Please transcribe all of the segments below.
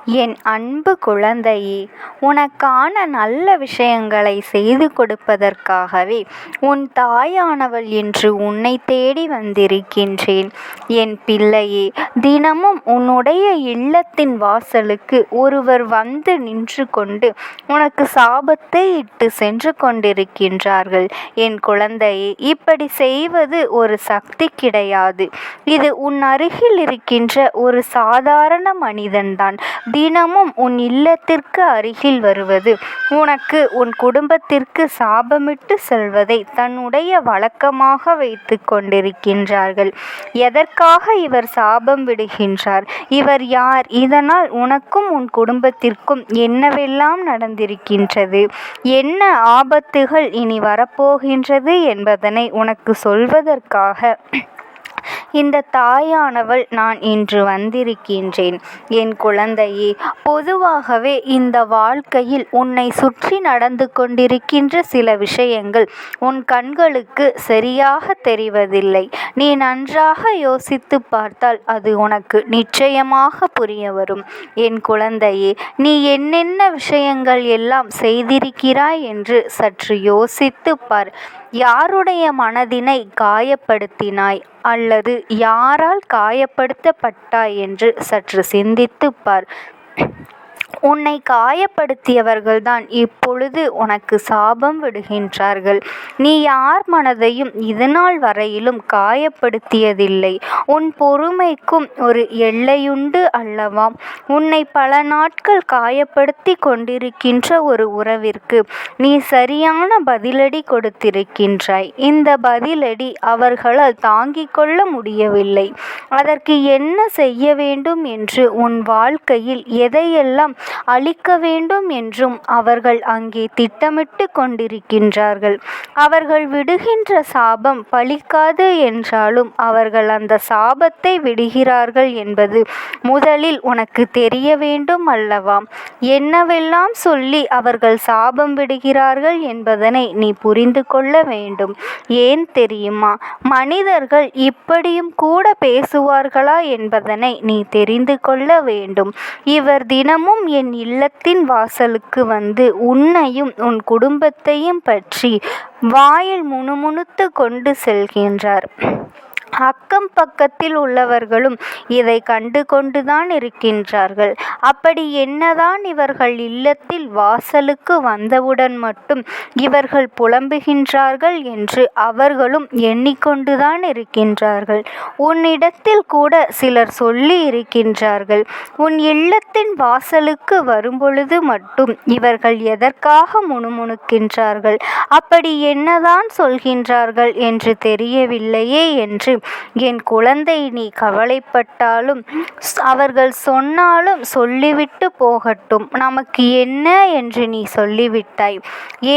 என் அன்பு குழந்தையே, உனக்கான நல்ல விஷயங்களை செய்து கொடுப்பதற்காகவே உன் தாயானவள் இன்று உன்னை தேடி வந்திருக்கின்றேன். என் பிள்ளையே, தினமும் உன்னுடைய இல்லத்தின் வாசலுக்கு ஒருவர் வந்து நின்று கொண்டு உனக்கு சாபத்தை இட்டு சென்று கொண்டிருக்கின்றார்கள். என் குழந்தையே, இப்படி செய்வது ஒரு சக்தி கிடையாது. இது உன் அருகில் இருக்கின்ற ஒரு சாதாரண மனிதன்தான். தினமும் உன் இல்லத்திற்கு அருகில் வருவது உனக்கு உன் குடும்பத்திற்கு சாபமிட்டு செல்வதை தன்னுடைய வழக்கமாக வைத்து கொண்டிருக்கின்றார்கள். எதற்காக இவர் சாபம் விடுகின்றார்? இவர் யார்? இதனால் உனக்கும் உன் குடும்பத்திற்கும் என்னவெல்லாம் நடந்திருக்கின்றது, என்ன ஆபத்துகள் இனி வரப்போகின்றது என்பதனை உனக்கு சொல்வதற்காக இந்த தாயானவள் நான் இன்று வந்திருக்கின்றேன். என் குழந்தையே, பொதுவாகவே இந்த வாழ்க்கையில் உன்னை சுற்றி நடந்து கொண்டிருக்கின்ற சில விஷயங்கள் உன் கண்களுக்கு சரியாக தெரிவதில்லை. நீ நன்றாக யோசித்து பார்த்தால் அது உனக்கு நிச்சயமாக புரிய வரும். என் குழந்தையே, நீ என்னென்ன விஷயங்கள் எல்லாம் செய்திருக்கிறாய் என்று சற்று யோசித்து பார். யாருடைய மனதினை காயப்படுத்தினாய் அல்லது யாரால் காயப்படுத்தப்பட்டாய் என்று சற்று சிந்தித்துப் பார். உன்னை காயப்படுத்தியவர்கள்தான் இப்பொழுது உனக்கு சாபம் விடுகின்றார்கள். நீ யார் மனதையும் இதுநாள் வரையிலும் காயப்படுத்தியதில்லை. உன் பொறுமைக்கும் ஒரு எல்லையுண்டு அல்லவா? உன்னை பல நாட்கள் காயப்படுத்தி கொண்டிருக்கின்ற ஒரு உறவிற்கு நீ சரியான பதிலடி கொடுத்திருக்கின்றாய். இந்த பதிலடி அவர்களால் தாங்கிக் கொள்ள முடியவில்லை. அதற்கு என்ன செய்ய வேண்டும் என்று உன் வாழ்க்கையில் எதையெல்லாம் அழிக்க வேண்டும் என்றும் அவர்கள் அங்கே திட்டமிட்டு கொண்டிருக்கின்றார்கள். அவர்கள் விடுகின்ற சாபம் பலிக்காது என்றாலும் அவர்கள் அந்த சாபத்தை விடுகிறார்கள் என்பது முதலில் உனக்கு தெரிய வேண்டும் அல்லவா? என்னவெல்லாம் சொல்லி அவர்கள் சாபம் விடுகிறார்கள் என்பதனை நீ புரிந்து கொள்ள வேண்டும். ஏன் தெரியுமா? மனிதர்கள் இப்படியும் கூட பேசுவார்களா என்பதனை நீ தெரிந்து கொள்ள வேண்டும். இவர் தினமும் என் இல்லத்தின் வாசலுக்கு வந்து உன்னையும் உன் குடும்பத்தையும் பற்றி வாயில் முணுமுணுத்து கொண்டு செல்கின்றார். அக்கம் பக்கத்தில் உள்ளவர்களும் இதை கண்டு கொண்டுதான் இருக்கின்றார்கள். அப்படி என்னதான் இவர்கள் இல்லத்தில் வாசலுக்கு வந்தவுடன் மட்டும் இவர்கள் புலம்புகின்றார்கள் என்று அவர்களும் எண்ணிக்கொண்டுதான் இருக்கின்றார்கள். உன்னிடத்தில் கூட சிலர் சொல்லி இருக்கின்றார்கள், உன் இல்லத்தின் வாசலுக்கு வரும்பொழுது மட்டும் இவர்கள் எதற்காக முணுமுணுக்கின்றார்கள், அப்படி என்னதான் சொல்கின்றார்கள் என்று தெரியவில்லையே என்று. என் குழந்தை, நீ கவலைப்பட்டாலும் அவர்கள் சொன்னாலும் சொல்லிவிட்டு போகட்டும், நமக்கு என்ன என்று நீ சொல்லிவிட்டாய்.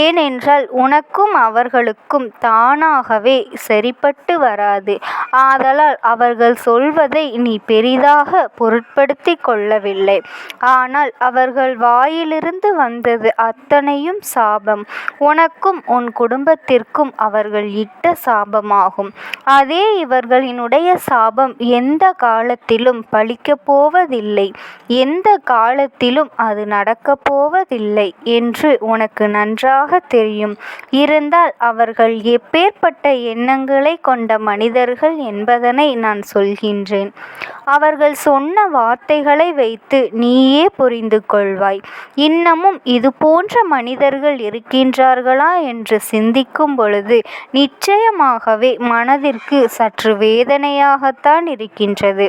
ஏனென்றால் உனக்கும் அவர்களுக்கும் தானாகவே சரிப்பட்டு வராது. ஆதலால் அவர்கள் சொல்வதை நீ பெரிதாக பொருட்படுத்தி கொள்ளவில்லை. ஆனால் அவர்கள் வாயிலிருந்து வந்தது அத்தனையும் சாபம். உனக்கும் உன் குடும்பத்திற்கும் அவர்கள் இட்ட சாபமாகும். அதே இவர்களினுடைய சாபம் எந்த காலத்திலும் பலிக்கப் போவதில்லை, எந்த காலத்திலும் அது நடக்கப் போவதில்லை என்று உனக்கு நன்றாக தெரியும். இருந்தால் அவர்கள் எப்பேற்பட்ட எண்ணங்களை கொண்ட மனிதர்கள் என்பதனை நான் சொல்கின்றேன். அவர்கள் சொன்ன வார்த்தைகளை வைத்து நீயே புரிந்து கொள்வாய். இன்னமும் இது போன்ற மனிதர்கள் இருக்கின்றார்களா என்று சிந்திக்கும் பொழுது நிச்சயமாகவே மனதிற்கு சற்று வேதனையாகத்தான் இருக்கின்றது.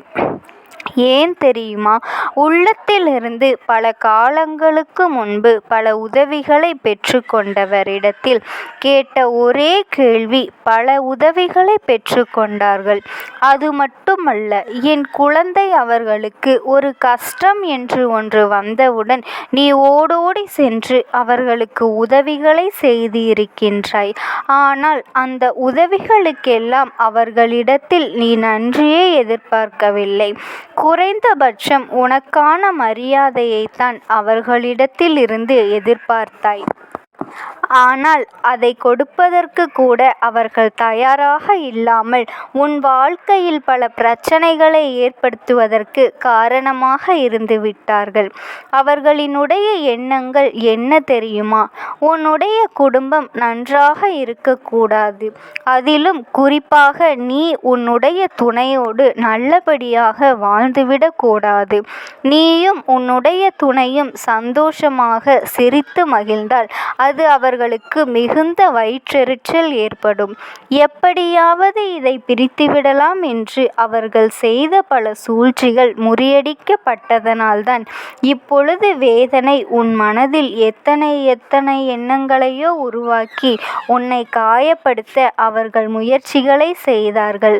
ஏன் தெரியுமா? உள்ளத்திலிருந்து பல காலங்களுக்கு முன்பு பல உதவிகளை பெற்று கொண்டவரிடத்தில் கேட்ட ஒரே கேள்வி, பல உதவிகளை பெற்று கொண்டார்கள். அது மட்டுமல்ல, என் குழந்தை, அவர்களுக்கு ஒரு கஷ்டம் என்று ஒன்று வந்தவுடன் நீ ஓடோடி சென்று அவர்களுக்கு உதவிகளை செய்து இருக்கின்றாய். ஆனால் அந்த உதவிகளுக்கெல்லாம் அவர்களிடத்தில் நீ நன்றியே எதிர்பார்க்கவில்லை. குறைந்தபட்சம் உனக்கான மரியாதையைத்தான் அவர்களிடத்தில் இருந்து எதிர்பார்த்தாய். ஆனால் அதை கொடுப்பதற்கு கூட அவர்கள் தயாராக இல்லாமல் உன் வாழ்க்கையில் பல பிரச்சனைகளை ஏற்படுத்துவதற்கு காரணமாக இருந்து விட்டார்கள். அவர்களினுடைய எண்ணங்கள் என்ன தெரியுமா? உன்னுடைய குடும்பம் நன்றாக இருக்கக்கூடாது. அதிலும் குறிப்பாக நீ உன்னுடைய துணையோடு நல்லபடியாக வாழ்ந்துவிடக்கூடாது. நீயும் உன்னுடைய துணையும் சந்தோஷமாக சிரித்து மகிழ்ந்தால் அது அவர்களுக்கு மிகுந்த வயிற்றெரிச்சல் ஏற்படும். எப்படியாவது இதை பிரித்துவிடலாம் என்று அவர்கள் செய்த பல சூழ்ச்சிகள் முறியடிக்கப்பட்டதனால்தான் இப்பொழுது வேதனை உன் மனதில் எத்தனை எண்ணங்களையோ உருவாக்கி உன்னை காயப்படுத்த அவர்கள் முயற்சிகளை செய்தார்கள்.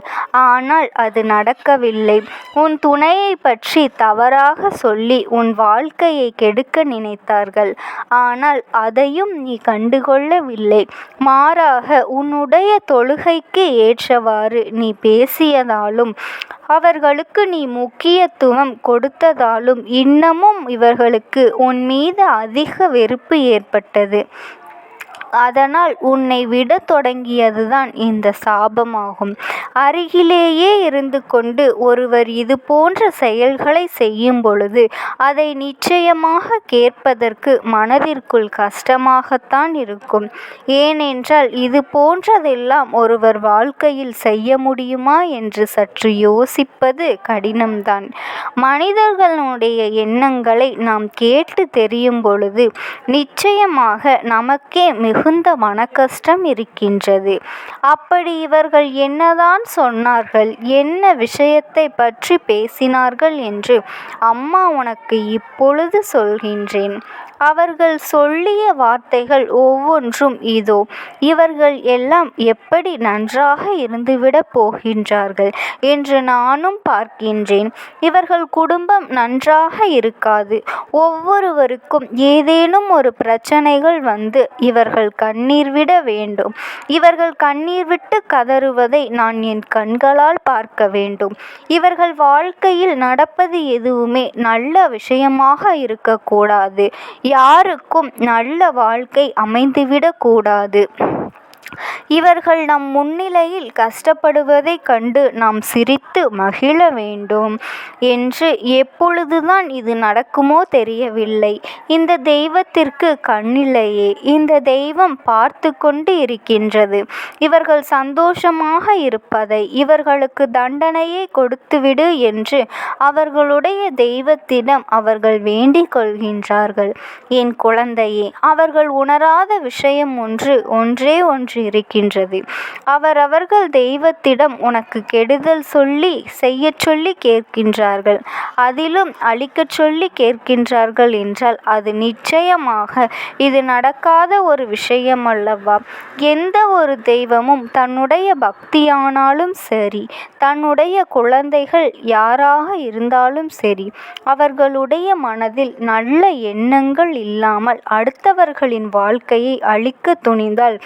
ஆனால் அது நடக்கவில்லை. உன் துணையை பற்றி தவறாக சொல்லி உன் வாழ்க்கையை கெடுக்க நினைத்தார்கள். ஆனால் அதையும் நீ கண்டுகொள்ளவில்லை. மாறாக உன்னுடைய தொழுகைக்கு ஏற்றவாறு நீ பேசியதாலும் அவர்களுக்கு நீ முக்கியத்துவம் கொடுத்ததாலும் இன்னமும் இவர்களுக்கு உன் மீது அதிக வெறுப்பு ஏற்பட்டது. அதனால் உன்னை விடத் தொடங்கியதுதான் இந்த சாபமாகும். அருகிலேயே இருந்து கொண்டு ஒருவர் இது போன்ற செயல்களை செய்யும் பொழுது அதை நிச்சயமாக கேட்பதற்கு மனதிற்குள் கஷ்டமாகத்தான் இருக்கும். ஏனென்றால் இது போன்றதெல்லாம் ஒருவர் வாழ்க்கையில் செய்ய முடியுமா என்று சற்று யோசிப்பது கடினம்தான். மனிதர்களுடைய எண்ணங்களை நாம் கேட்டு தெரியும் பொழுது நிச்சயமாக நமக்கே மிகுந்த மனக்கஷ்டம் இருக்கின்றது. அப்படி இவர்கள் என்னதான் சொன்னார்கள், என்ன விஷயத்தை பற்றி பேசினார்கள் என்று அம்மா உனக்கு இப்பொழுது சொல்கின்றேன். அவர்கள் சொல்லிய வார்த்தைகள் ஒவ்வொன்றும் இதோ. இவர்கள் எல்லாம் எப்படி நன்றாக இருந்துவிடப் போகின்றார்கள் என்று நானும் பார்க்கின்றேன். இவர்கள் குடும்பம் நன்றாக இருக்காது. ஒவ்வொருவருக்கும் ஏதேனும் ஒரு பிரச்சனைகள் வந்து இவர்கள் கண்ணீர் விட வேண்டும். இவர்கள் கண்ணீர் விட்டு கதறுவதை நான் என் கண்களால் பார்க்க வேண்டும். இவர்கள் வாழ்க்கையில் நடப்பது எதுவுமே நல்ல விஷயமாக இருக்கக்கூடாது. யாருக்கும் நல்ல வாழ்க்கை அமைந்துவிடக்கூடாது. இவர்கள் நம் முன்னிலையில் கஷ்டப்படுவதைக் கண்டு நாம் சிரித்து மகிழ வேண்டும் என்று எப்பொழுதுதான் இது நடக்குமோ தெரியவில்லை. இந்த தெய்வத்திற்கு கண்ணில்லையே? இந்த தெய்வம் பார்த்து கொண்டு இருக்கின்றது. இவர்கள் சந்தோஷமாக இருப்பதை இவர்களுக்கு தண்டனையை கொடுத்துவிடு என்று அவர்களுடைய தெய்வத்திடம் அவர்கள் வேண்டிக் கொள்கின்றார்கள். என் குழந்தையே, அவர்கள் உணராத விஷயம் ஒன்றே ஒன்று இருக்கின்றது. அவர்கள் தெய்வத்திடம் உனக்கு கெடுதல் சொல்லி செய்ய சொல்லி கேட்கின்றார்கள். அதிலும் அழிக்கச் சொல்லி கேட்கின்றார்கள் என்றால் அது நிச்சயமாக இது நடக்காத ஒரு விஷயம் அல்லவா? எந்த ஒரு தெய்வமும் தன்னுடைய பக்தியானாலும் சரி, தன்னுடைய குழந்தைகள் யாராக இருந்தாலும் சரி, அவர்களுடைய மனதில் நல்ல எண்ணங்கள் இல்லாமல் அடுத்தவர்களின் வாழ்க்கையை அழிக்க துணிந்தால்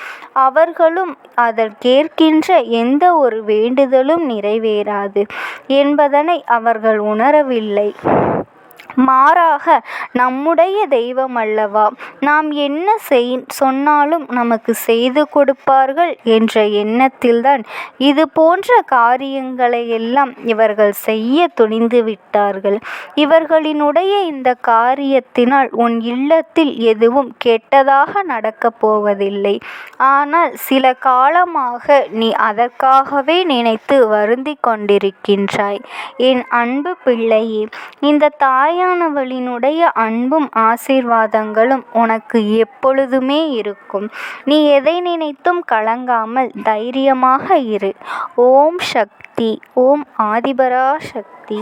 அவர்களும் அதற்கேற்கின்ற எந்த ஒரு வேண்டுதலும் நிறைவேறாது என்பதனை அவர்கள் உணரவில்லை. மாறாக நம்முடைய தெய்வம் அல்லவா, நாம் என்ன சொன்னாலும் நமக்கு செய்து கொடுப்பார்கள் என்ற எண்ணத்தில்தான் இது போன்ற காரியங்களை எல்லாம் இவர்கள் செய்ய துணிந்து விட்டார்கள். இவர்களினுடைய இந்த காரியத்தினால் உன் இல்லத்தில் எதுவும் கெட்டதாக நடக்கப் போவதில்லை. ஆனால் சில காலமாக நீ அதற்காகவே நினைத்து வருந்தி கொண்டிருக்கின்றாய். என் அன்பு பிள்ளையே, இந்த தாயானவளினுடைய அன்பும் ஆசீர்வாதங்களும் உனக்கு எப்பொழுதுமே இருக்கும். நீ எதை நினைத்தும் கலங்காமல் தைரியமாக இரு. ஓம் சக்தி. ஓம் ஆதிபரா சக்தி.